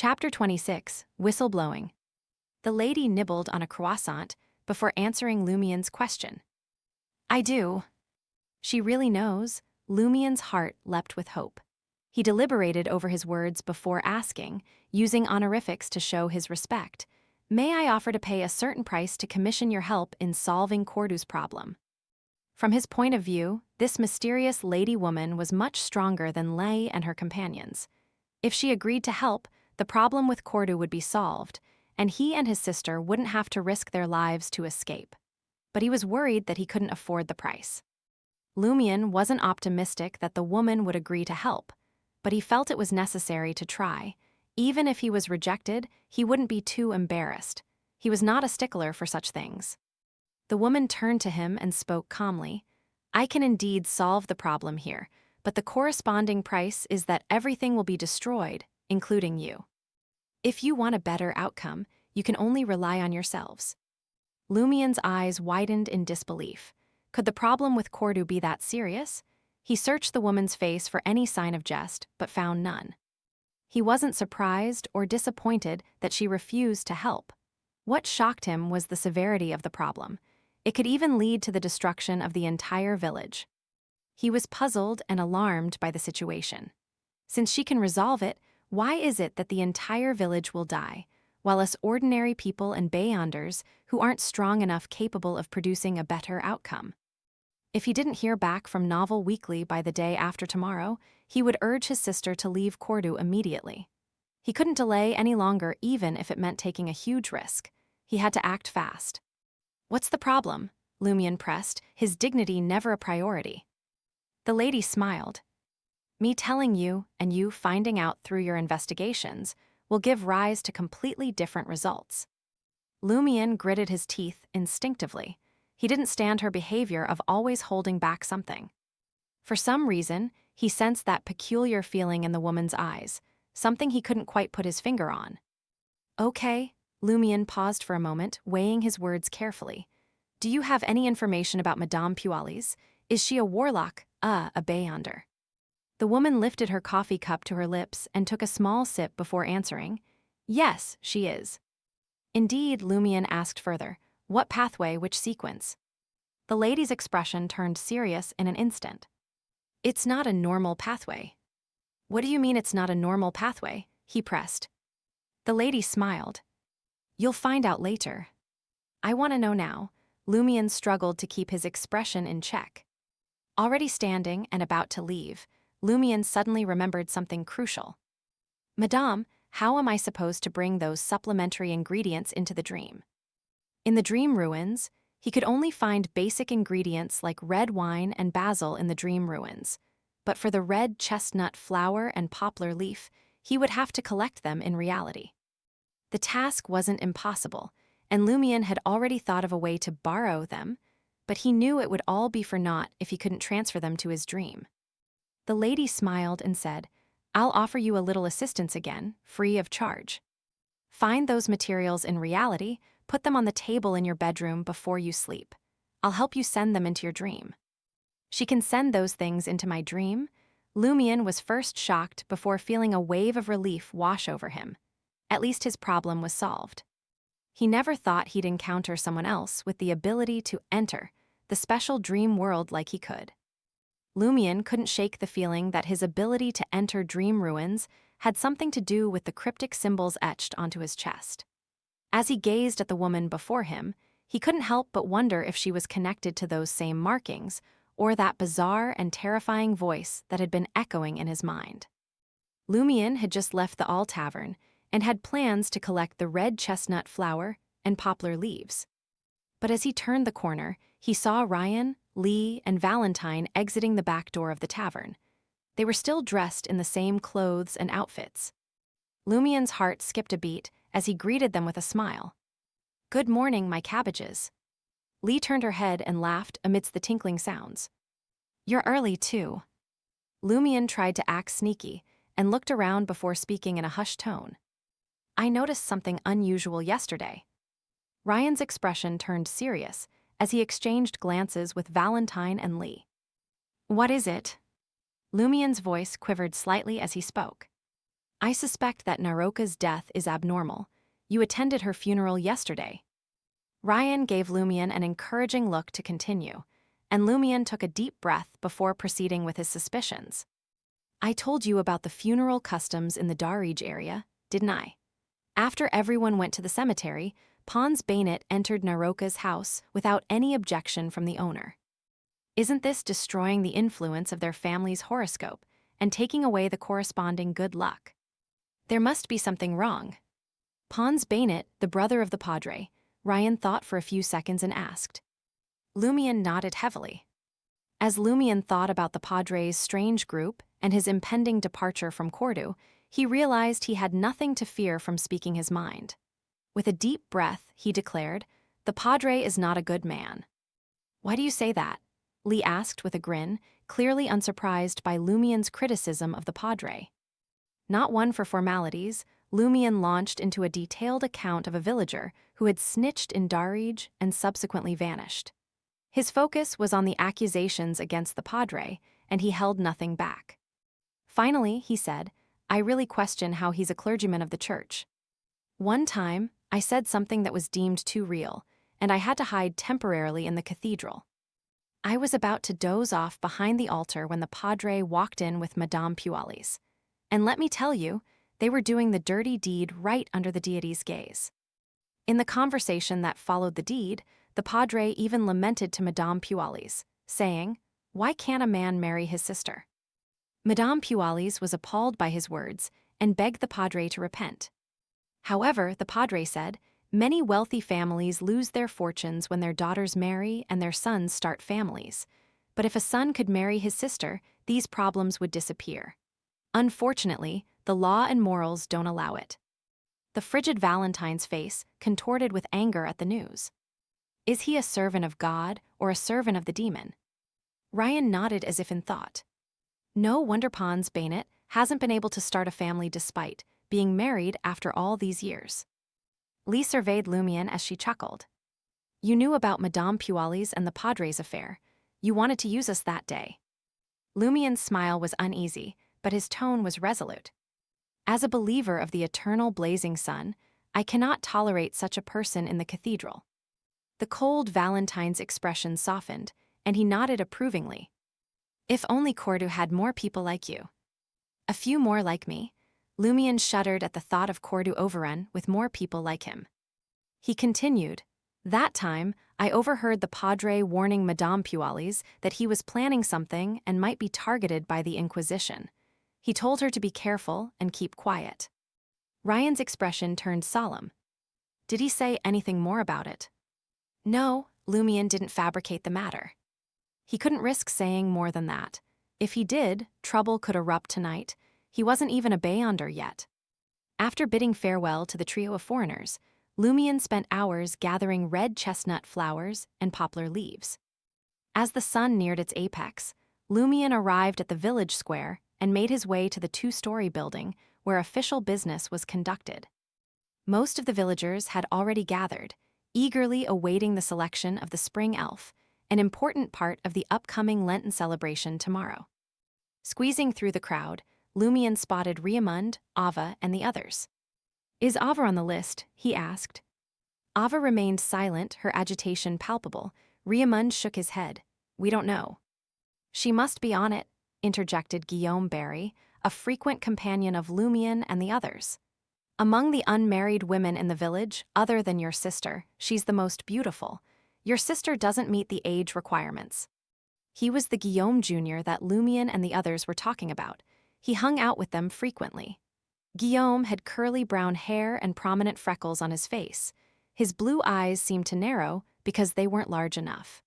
Chapter 26, Whistleblowing. The lady nibbled on a croissant before answering Lumien's question. I do. She really knows. Lumien's heart leapt with hope. He deliberated over his words before asking, using honorifics to show his respect. May I offer to pay a certain price to commission your help in solving Cordu's problem? From his point of view, this mysterious lady woman was much stronger than Lei and her companions. If she agreed to help, the problem with Cordu would be solved, and he and his sister wouldn't have to risk their lives to escape. But he was worried that he couldn't afford the price. Lumien wasn't optimistic that the woman would agree to help, but he felt it was necessary to try. Even if he was rejected, he wouldn't be too embarrassed. He was not a stickler for such things. The woman turned to him and spoke calmly. I can indeed solve the problem here, but the corresponding price is that everything will be destroyed, including you. If you want a better outcome, you can only rely on yourselves. Lumien's eyes widened in disbelief. Could the problem with Cordu be that serious? He searched the woman's face for any sign of jest, but found none. He wasn't surprised or disappointed that she refused to help. What shocked him was the severity of the problem. It could even lead to the destruction of the entire village. He was puzzled and alarmed by the situation. Since she can resolve it, why is it that the entire village will die, while us ordinary people and Beyonders who aren't strong enough capable of producing a better outcome? If he didn't hear back from Novel Weekly by the day after tomorrow, he would urge his sister to leave Cordu immediately. He couldn't delay any longer, even if it meant taking a huge risk. He had to act fast. What's the problem? Lumien pressed, his dignity never a priority. The lady smiled. Me telling you, and you finding out through your investigations, will give rise to completely different results. Lumien gritted his teeth instinctively. He didn't stand her behavior of always holding back something. For some reason, he sensed that peculiar feeling in the woman's eyes, something he couldn't quite put his finger on. Okay, Lumien paused for a moment, weighing his words carefully. Do you have any information about Madame Pualis? Is she a warlock, a Beyonder? The woman lifted her coffee cup to her lips and took a small sip before answering. Yes, she is. Indeed, Lumien asked further, what pathway, which sequence? The lady's expression turned serious in an instant. It's not a normal pathway. What do you mean it's not a normal pathway? He pressed. The lady smiled. You'll find out later. I want to know now. Lumien struggled to keep his expression in check. Already standing and about to leave, Lumien suddenly remembered something crucial. Madame, how am I supposed to bring those supplementary ingredients into the dream? In the dream ruins, he could only find basic ingredients like red wine and basil in the dream ruins. But for the red chestnut flower and poplar leaf, he would have to collect them in reality. The task wasn't impossible, and Lumien had already thought of a way to borrow them, but he knew it would all be for naught if he couldn't transfer them to his dream. The lady smiled and said, I'll offer you a little assistance again, free of charge. Find those materials in reality, put them on the table in your bedroom before you sleep. I'll help you send them into your dream. She can send those things into my dream? Lumien was first shocked before feeling a wave of relief wash over him. At least his problem was solved. He never thought he'd encounter someone else with the ability to enter the special dream world like he could. Lumien couldn't shake the feeling that his ability to enter dream ruins had something to do with the cryptic symbols etched onto his chest. As he gazed at the woman before him, he couldn't help but wonder if she was connected to those same markings or that bizarre and terrifying voice that had been echoing in his mind. Lumien had just left the All Tavern and had plans to collect the red chestnut flower and poplar leaves. But as he turned the corner, he saw Ryan, Lee, and Valentine exiting the back door of the tavern. They were still dressed in the same clothes and outfits. Lumien's heart skipped a beat as he greeted them with a smile. Good morning, my cabbages. Lee turned her head and laughed amidst the tinkling sounds. You're early, too. Lumien tried to act sneaky and looked around before speaking in a hushed tone. I noticed something unusual yesterday. Ryan's expression turned serious as he exchanged glances with Valentine and Lee. What is it? Lumien's voice quivered slightly as he spoke. I suspect that Naroka's death is abnormal. You attended her funeral yesterday. Ryan gave Lumian an encouraging look to continue, and Lumian took a deep breath before proceeding with his suspicions. I told you about the funeral customs in the Darij area, didn't I? After everyone went to the cemetery, Pons Bainett entered Naroka's house without any objection from the owner. Isn't this destroying the influence of their family's horoscope and taking away the corresponding good luck? There must be something wrong. Pons Bainett, the brother of the padre, Ryan thought for a few seconds and asked. Lumian nodded heavily. As Lumian thought about the padre's strange group and his impending departure from Cordu, he realized he had nothing to fear from speaking his mind. With a deep breath, he declared, "The padre is not a good man." "Why do you say that?" Lee asked with a grin, clearly unsurprised by Lumian's criticism of the padre. Not one for formalities, Lumian launched into a detailed account of a villager who had snitched in Darij and subsequently vanished. His focus was on the accusations against the padre, and he held nothing back. Finally, he said, "I really question how he's a clergyman of the church. One time, I said something that was deemed too real, and I had to hide temporarily in the cathedral. I was about to doze off behind the altar when the padre walked in with Madame Pualis. And let me tell you, they were doing the dirty deed right under the deity's gaze. In the conversation that followed the deed, the padre even lamented to Madame Pualis, saying, 'Why can't a man marry his sister?' Madame Pualis was appalled by his words and begged the padre to repent. However, the padre said, 'Many wealthy families lose their fortunes when their daughters marry and their sons start families. But if a son could marry his sister, these problems would disappear. Unfortunately, the law and morals don't allow it.' The frigid Valentine's face contorted with anger at the news. Is he a servant of God or a servant of the demon? Ryan nodded as if in thought. No wonder Pons Bainett hasn't been able to start a family despite being married after all these years. Lee surveyed Lumian as she chuckled. You knew about Madame Pualis and the padre's affair. You wanted to use us that day. Lumian's smile was uneasy, but his tone was resolute. As a believer of the eternal blazing sun, I cannot tolerate such a person in the cathedral. The cold Valentine's expression softened, and he nodded approvingly. If only Cordu had more people like you. A few more like me. Lumian shuddered at the thought of Cordu overrun with more people like him. He continued, that time, I overheard the padre warning Madame Pualis that he was planning something and might be targeted by the Inquisition. He told her to be careful and keep quiet. Ryan's expression turned solemn. Did he say anything more about it? No, Lumian didn't fabricate the matter. He couldn't risk saying more than that. If he did, trouble could erupt tonight. He wasn't even a Beyonder yet. After bidding farewell to the trio of foreigners, Lumian spent hours gathering red chestnut flowers and poplar leaves. As the sun neared its apex, Lumian arrived at the village square and made his way to the two-story building where official business was conducted. Most of the villagers had already gathered, eagerly awaiting the selection of the spring elf, an important part of the upcoming Lenten celebration tomorrow. Squeezing through the crowd, Lumian spotted Riamund, Ava, and the others. Is Ava on the list? He asked. Ava remained silent, her agitation palpable. Riamund shook his head. We don't know. She must be on it, interjected Guillaume Barry, a frequent companion of Lumian and the others. Among the unmarried women in the village, other than your sister, she's the most beautiful. Your sister doesn't meet the age requirements. He was the Guillaume Jr. that Lumian and the others were talking about. He hung out with them frequently. Guillaume had curly brown hair and prominent freckles on his face. His blue eyes seemed to narrow because they weren't large enough.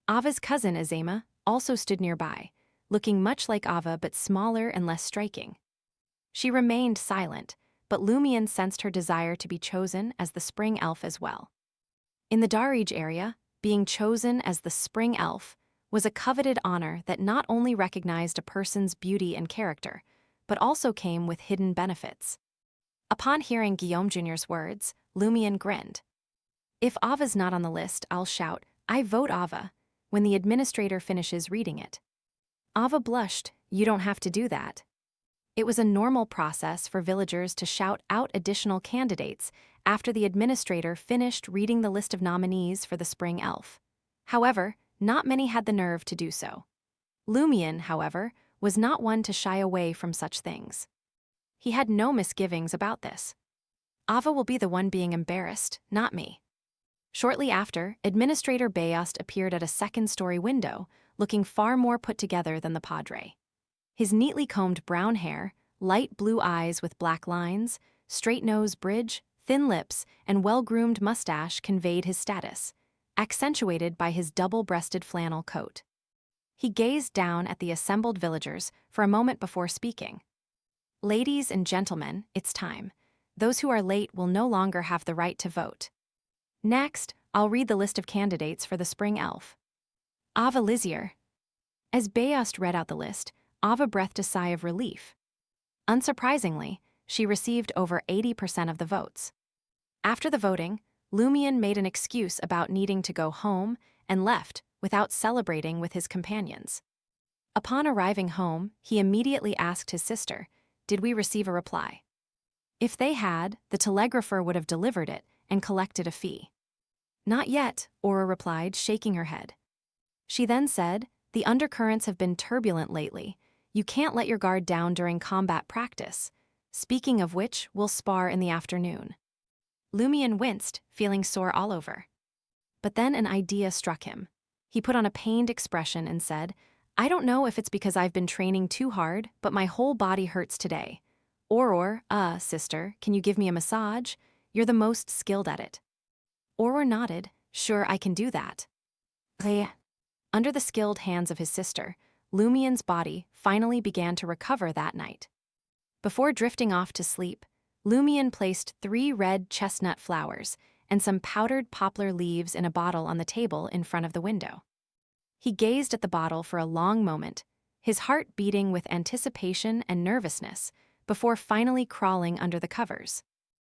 Ava's cousin, Azema, also stood nearby, looking much like Ava but smaller and less striking. She remained silent, but Lumian sensed her desire to be chosen as the spring elf as well. In the Darij area, being chosen as the spring elf was a coveted honor that not only recognized a person's beauty and character, but also came with hidden benefits. Upon hearing Guillaume Jr.'s words, Lumian grinned. If Ava's not on the list, I'll shout, I vote Ava, when the administrator finishes reading it. Ava blushed. You don't have to do that. It was a normal process for villagers to shout out additional candidates after the administrator finished reading the list of nominees for the spring elf. However, not many had the nerve to do so. Lumion, however, was not one to shy away from such things. He had no misgivings about this. Ava will be the one being embarrassed, not me. Shortly after, Administrator Bayost appeared at a second-story window, looking far more put together than the padre. His neatly combed brown hair, light blue eyes with black lines, straight nose bridge, thin lips, and well-groomed mustache conveyed his status, accentuated by his double-breasted flannel coat. He gazed down at the assembled villagers for a moment before speaking. "Ladies and gentlemen, it's time. Those who are late will no longer have the right to vote. Next, I'll read the list of candidates for the spring elf. Ava Lizier." As Bayost read out the list, Ava breathed a sigh of relief. Unsurprisingly, she received over 80% of the votes. After the voting, Lumion made an excuse about needing to go home and left without celebrating with his companions. Upon arriving home, he immediately asked his sister, "Did we receive a reply?" If they had, the telegrapher would have delivered it and collected a fee. "Not yet," Aura replied, shaking her head. She then said, "The undercurrents have been turbulent lately. You can't let your guard down during combat practice. Speaking of which, we'll spar in the afternoon." Lumion winced, feeling sore all over. But then an idea struck him. He put on a pained expression and said, "I don't know if it's because I've been training too hard, but my whole body hurts today. Sister, can you give me a massage? You're the most skilled at it." Auror nodded, "Sure, I can do that." Under the skilled hands of his sister, Lumion's body finally began to recover that night. Before drifting off to sleep, Lumion placed 3 red chestnut flowers and some powdered poplar leaves in a bottle on the table in front of the window. He gazed at the bottle for a long moment, his heart beating with anticipation and nervousness, before finally crawling under the covers.